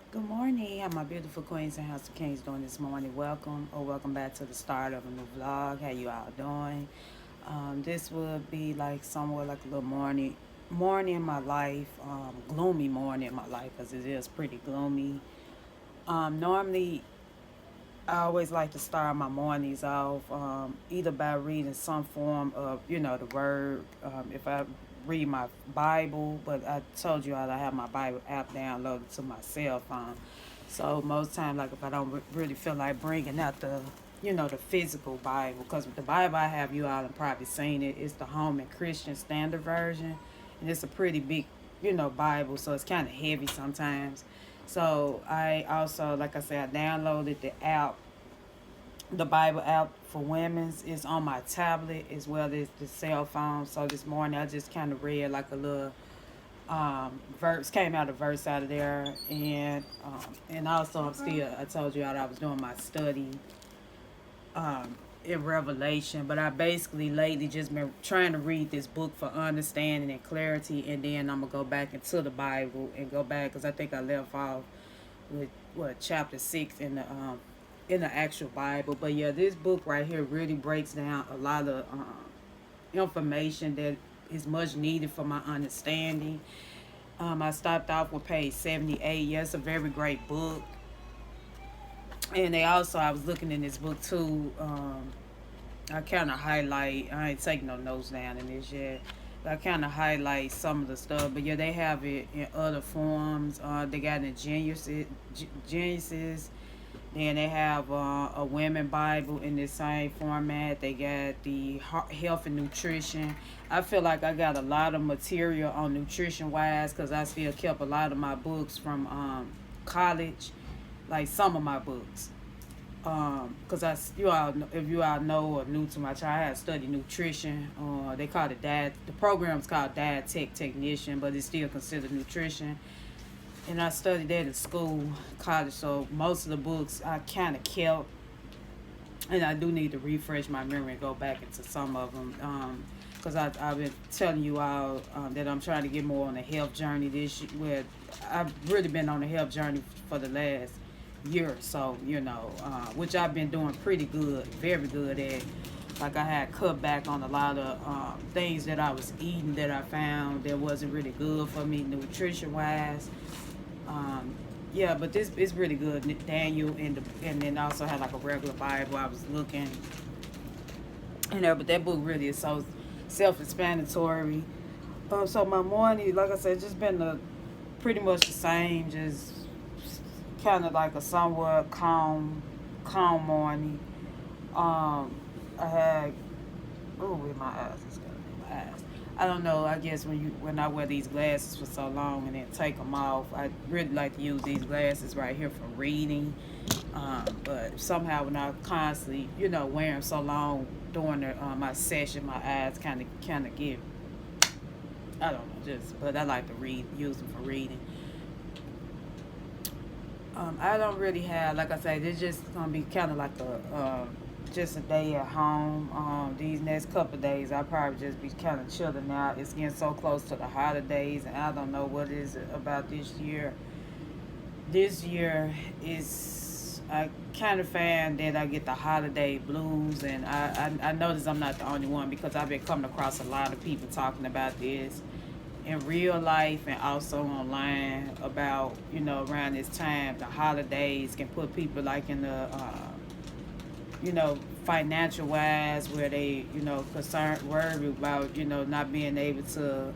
Good morning. How my beautiful queens and house of kings doing this morning? Welcome back to the start of a new vlog. How you all doing? This would be like somewhat like a little morning in my life, gloomy morning in my life because it is pretty gloomy. Normally, I always like to start my mornings off either by reading some form of, the word. If I read my Bible, but I told you all I have my Bible app downloaded to my cell phone. So most times, like if I don't really feel like bringing out the physical Bible, because the Bible I have, you all have probably seen it. It's the Home and Christian Standard Version, and it's a pretty big, Bible, so it's kind of heavy sometimes. So I also, like I said, I downloaded the Bible app for women's. Is on my tablet as well as the cell phone. So this morning I just kind of read like a little verse, came out a verse out of there, and also I told you all I was doing my study in Revelation, but I basically lately just been trying to read this book for understanding and clarity, and then I'm gonna go back into the Bible and go back because I think I left off with chapter 6 in the actual Bible. But yeah, this book right here really breaks down a lot of information that is much needed for my understanding. I stopped off with page 78. Yeah, it's a very great book. And I was looking in this book too. I kind of highlight, I ain't taking no notes down in this yet. But I kind of highlight some of the stuff. But yeah, they have it in other forms. They got it in Genesis. Then they have a women Bible in the same format. They got the health and nutrition. I feel like I got a lot of material on nutrition wise because I still kept a lot of my books from college, like some of my books. Because if you all know or new to my child, I had studied nutrition. They call it the program's called Diet Tech Technician, but it's still considered nutrition. And I studied that in school, college, so most of the books I kind of kept, and I do need to refresh my memory and go back into some of them, because I've been telling you all that I'm trying to get more on a health journey this year, where I've really been on a health journey for the last year or so, which I've been doing pretty good, very good at. Like I had cut back on a lot of things that I was eating that I found that wasn't really good for me nutrition wise. Yeah, but this is really good. Daniel and then also had like a regular Bible. I was looking, but that book really is so self-explanatory. So my morning, like I said, just been pretty much the same. Just kind of like a somewhat calm morning. I had, oh, with my eyes, it's gonna be my eyes. I don't know. I guess when I wear these glasses for so long and then take them off, I really like to use these glasses right here for reading. But somehow when I constantly, wear them so long during my session, my eyes kind of get, I don't know, just. But I like to use them for reading. I don't really have, like I say, this just gonna be kind of like just a day at home. These next couple of days, I'll probably just be kind of chilling out. It's getting so close to the holidays, and I don't know what it is about this year. This year is, I kind of find that I get the holiday blues, and I notice I'm not the only one because I've been coming across a lot of people talking about this in real life and also online about, around this time the holidays can put people like in the financial wise where they concerned worried about not being able to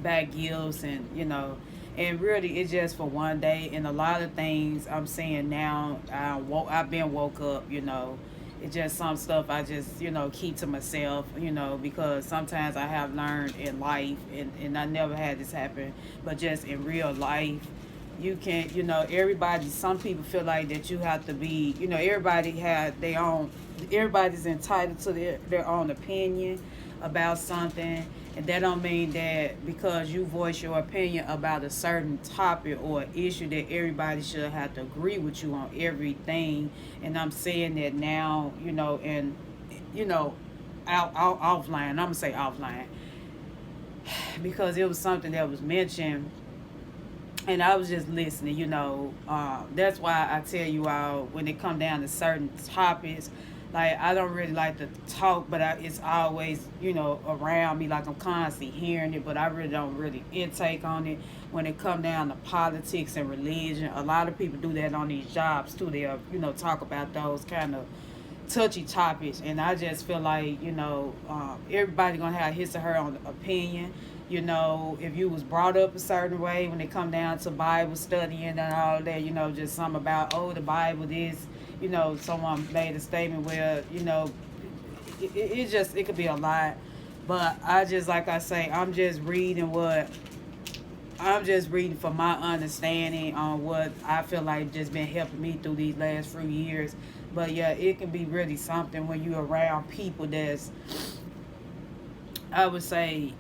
buy gifts, and really it's just for one day. And a lot of things I'm seeing now, I've been woke up, it's just some stuff I just, keep to myself, because sometimes I have learned in life, and I never had this happen, but just in real life, you can't, everybody, some people feel like that you have to be, everybody had their own, everybody's entitled to their own opinion about something. And that don't mean that because you voice your opinion about a certain topic or issue that everybody should have to agree with you on everything. And I'm saying that now, and offline. I'm gonna say offline because it was something that was mentioned, and I was just listening. That's why I tell you all when it come down to certain topics. Like, I don't really like to talk, but it's always, around me. Like, I'm constantly hearing it, but I really don't really intake on it. When it come down to politics and religion, a lot of people do that on these jobs, too. They'll, talk about those kind of touchy topics. And I just feel like, everybody going to have his or her own opinion. If you was brought up a certain way when it come down to Bible studying and all that, just something about, the Bible this, someone made a statement where, it could be a lot. But I just, like I say, I'm just reading for my understanding on what I feel like just been helping me through these last few years. But yeah, it can be really something when you're around people that's, I would say,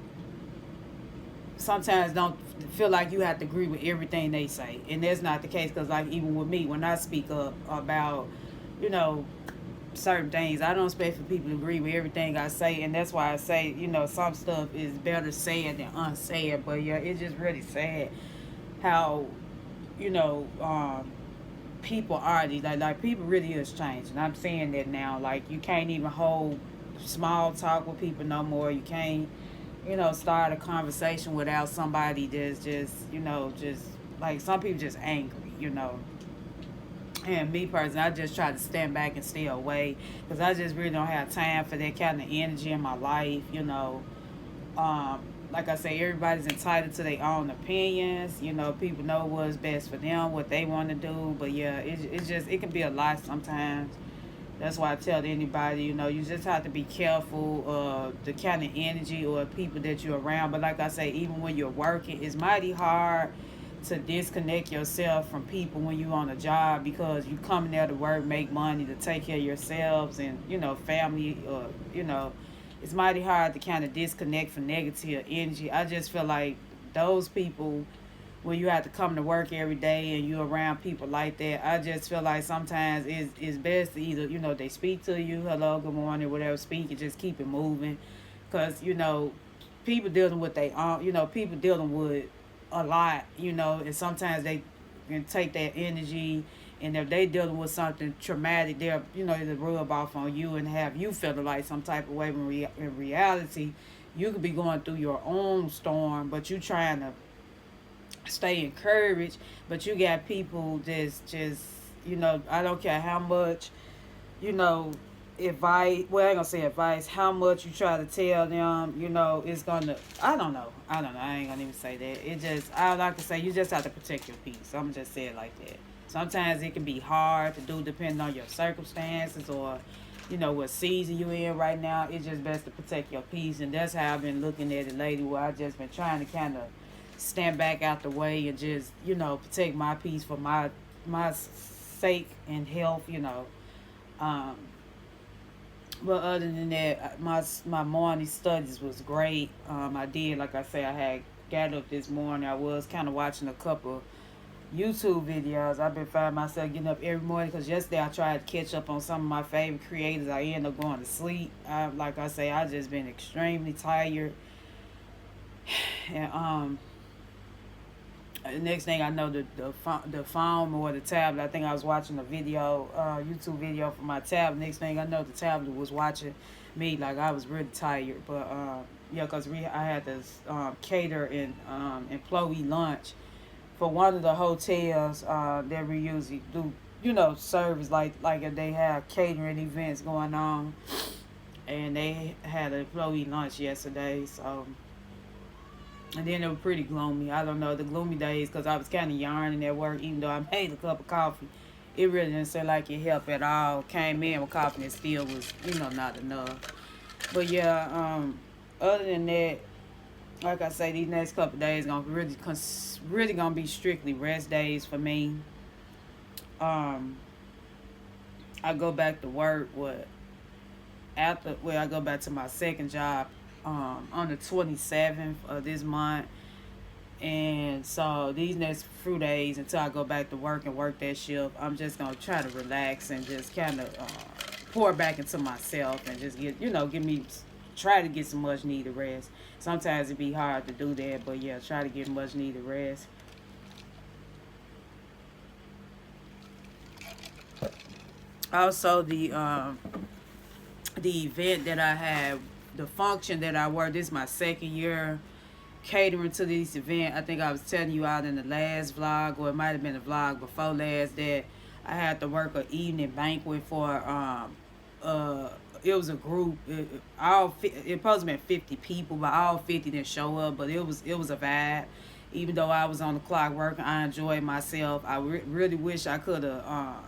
sometimes don't feel like you have to agree with everything they say. And that's not the case, because like even with me, when I speak up about, certain things, I don't expect for people to agree with everything I say. And that's why I say, some stuff is better said than unsaid. But yeah, it's just really sad how, people are these, like people really is changing. I'm saying that now. Like, you can't even hold small talk with people no more. You can't start a conversation without somebody that's just, just like some people just angry. And me personally, I just try to stand back and stay away because I just really don't have time for that kind of energy in my life. Like I say, everybody's entitled to their own opinions. People know what's best for them, what they want to do. But yeah, it can be a lot sometimes. That's why I tell anybody, you just have to be careful of the kind of energy or people that you're around. But like I say, even when you're working, it's mighty hard to disconnect yourself from people when you're on a job, because you come there to work, make money, to take care of yourselves and, family, or, it's mighty hard to kind of disconnect from negative energy. I just feel like those people, when you have to come to work every day and you're around people like that, I just feel like sometimes it's best to either, they speak to you, hello, good morning, whatever, speak, and just keep it moving. Because, people dealing with their own, people dealing with a lot, and sometimes they can take that energy, and if they dealing with something traumatic, they'll, they rub off on you and have you feeling like some type of way when in reality, you could be going through your own storm, but you trying to stay encouraged. But you got people that's just, I don't care how much, advice, well, I ain't gonna say advice, how much you try to tell them, it's gonna, I don't know, I ain't gonna even say that. It just, I like to say, you just have to protect your peace. I'm just saying it like that. Sometimes it can be hard to do depending on your circumstances or you know, what season you in right now. It's just best to protect your peace. And that's how I've been looking at it lately, where I just been trying to kind of stand back out the way and just, you know, protect my peace for my sake and health, you know. Um, but other than that, my morning studies was great. I did, like I say, I had got up this morning. I was kind of watching a couple YouTube videos. I've been finding myself getting up every morning because yesterday I tried to catch up on some of my favorite creators. I ended up going to sleep. Like I say, I just been extremely tired. And the next thing I know, the phone or the tablet. I think I was watching a video, YouTube video from my tablet. Next thing I know, the tablet was watching me. Like I was really tired. But yeah, cause I had to cater and employee lunch for one of the hotels that we usually do, you know, service, like if they have catering events going on. And they had an employee lunch yesterday, so. And then it was pretty gloomy. I don't know, the gloomy days, because I was kind of yarning at work, even though I made a cup of coffee. It really didn't seem like it helped at all. Came in with coffee and still was, you know, not enough. But yeah, other than that, like I say, these next couple of days gonna really gonna be strictly rest days for me. I go back to work I go back to my second job on the 27th of this month. And so these next few days until I go back to work and work that shift, I'm just gonna try to relax and just kind of pour back into myself and just try to get some much needed rest. Sometimes it be hard to do that, but yeah, try to get much needed rest. Also, the event that I had, the function that I worked, this is my second year catering to this event. I think I was telling you out in the last vlog, or it might have been the vlog before last, that I had to work an evening banquet for it was a group. It supposed to be 50 people, but all 50 didn't show up. But it was a vibe. Even though I was on the clock working, I enjoyed myself. I really wish I could have,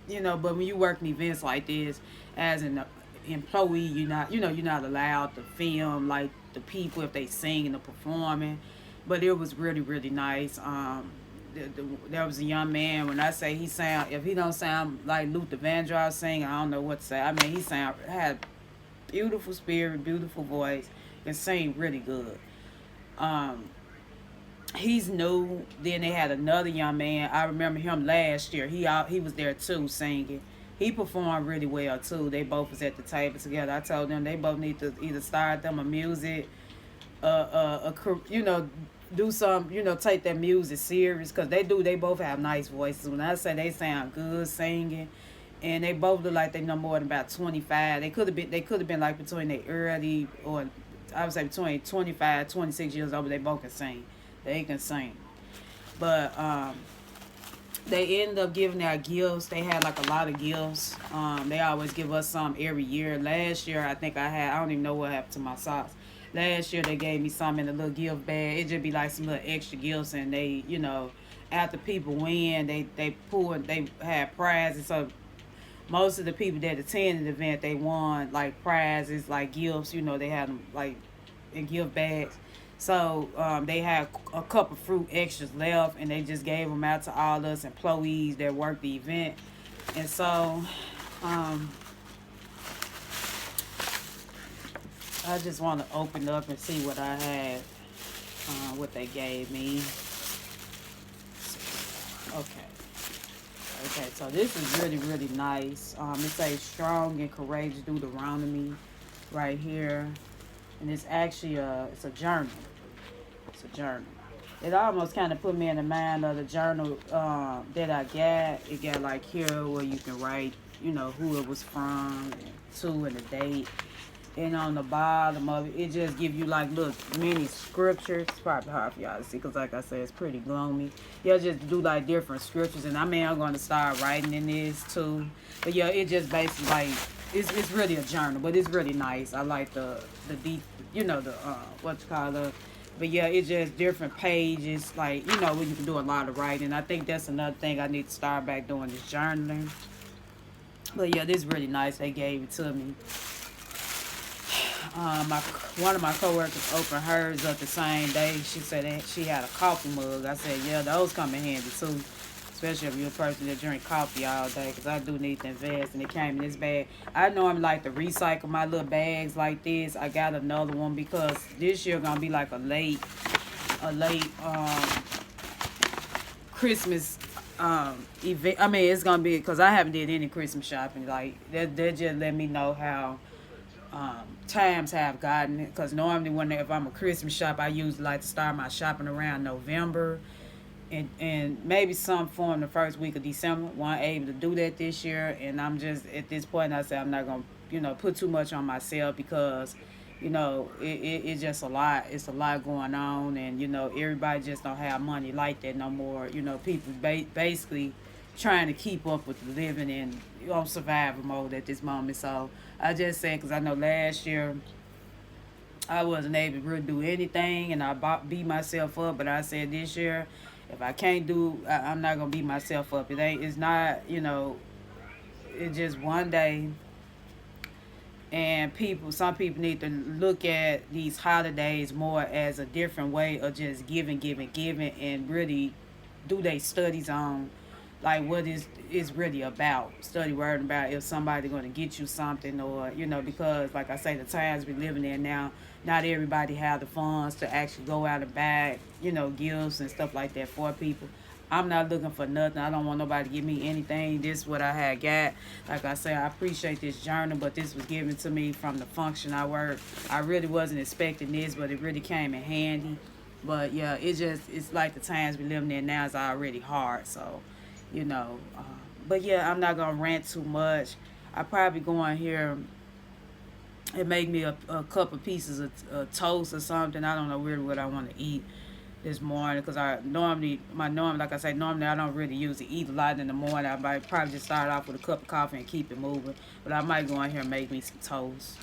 But when you work in events like this, as an employee, you're not allowed to film like the people if they singing or performing. But it was really, really nice. There was a young man. When I say if he don't sound like Luther Vandross singing, I don't know what to say. I mean, had beautiful spirit, beautiful voice, and sing really good. He's new. Then they had another young man. I remember him last year. He was there too singing. He performed really well too. They both was at the table together. I told them they both need to either start them a music, do some, take their music serious, because they both have nice voices. When I say they sound good singing, and they both look like they know more than about 25. They could have been like between the early, or I would say between 25, 26 years old, but they both can sing. They can sing. But they ended up giving our gifts. They had like a lot of gifts. They always give us some every year. Last year, I don't even know what happened to my socks. Last year, they gave me some in a little gift bag. It just be like some little extra gifts. And they, after people win, they had prizes. So most of the people that attended the event, they won like prizes, like gifts. They had them like in gift bags. So they had a couple fruit extras left, and they just gave them out to all us employees that worked the event. And so I just want to open up and see what I had, what they gave me. Okay, so this is really, really nice. It says strong and courageous Deuteronomy right here. And it's actually it's a journal. It's a journal. It almost kind of put me in the mind of the journal that I got. It got like here where you can write, who it was from, and the date. And on the bottom of it, it just gives you like little mini scriptures. It's probably hard for y'all to see because, like I said, it's pretty gloomy. You'll just do like different scriptures. And I'm going to start writing in this too. But yeah, it just basically like, it's really a journal, but it's really nice. I like the deep, but yeah, it's just different pages, like, where you can do a lot of writing. I think that's another thing I need to start back doing is journaling. But yeah, this is really nice. They gave it to me. One of my coworkers opened hers up the same day. She said that she had a coffee mug. I said, yeah, those come in handy too, especially if you're a person that drink coffee all day, because I do need to invest. And it came in this bag. I normally like to recycle my little bags like this. I got another one because this year gonna be like a late Christmas event. I mean, it's gonna be because I haven't did any Christmas shopping. Like that just let me know how times have gotten it. Because normally if I'm a Christmas shop, I usually like to start my shopping around November, and maybe some form the first week of December. Wasn't able to do that this year, and I'm just at this point. I say I'm not gonna put too much on myself because it's just a lot. It's a lot going on, and everybody just don't have money like that no more. People basically trying to keep up with the living and on survival mode at this moment. So I just said, because I know last year I wasn't able to really do anything, and I beat myself up. But I said this year, if I can't I'm not gonna beat myself up. It's not, it's just one day. And some people need to look at these holidays more as a different way of just giving, and really do their studies on like what is really about. Study word about if somebody going to get you something, or because like I say, the times we living in now, not everybody have the funds to actually go out and buy gifts and stuff like that for people. I'm not looking for nothing. I don't want nobody to give me anything. This is what I had got. Like I said, I appreciate this journal, but this was given to me from the function I work. I really wasn't expecting this, but it really came in handy. But yeah, it's like the times we living in now is already hard. So, but yeah, I'm not gonna rant too much. I probably go on here and make me a couple pieces of toast or something. I don't know really what I want to eat this morning, because like I say, normally I don't really usually eat a lot in the morning. I might probably just start off with a cup of coffee and keep it moving, but I might go in here and make me some toast.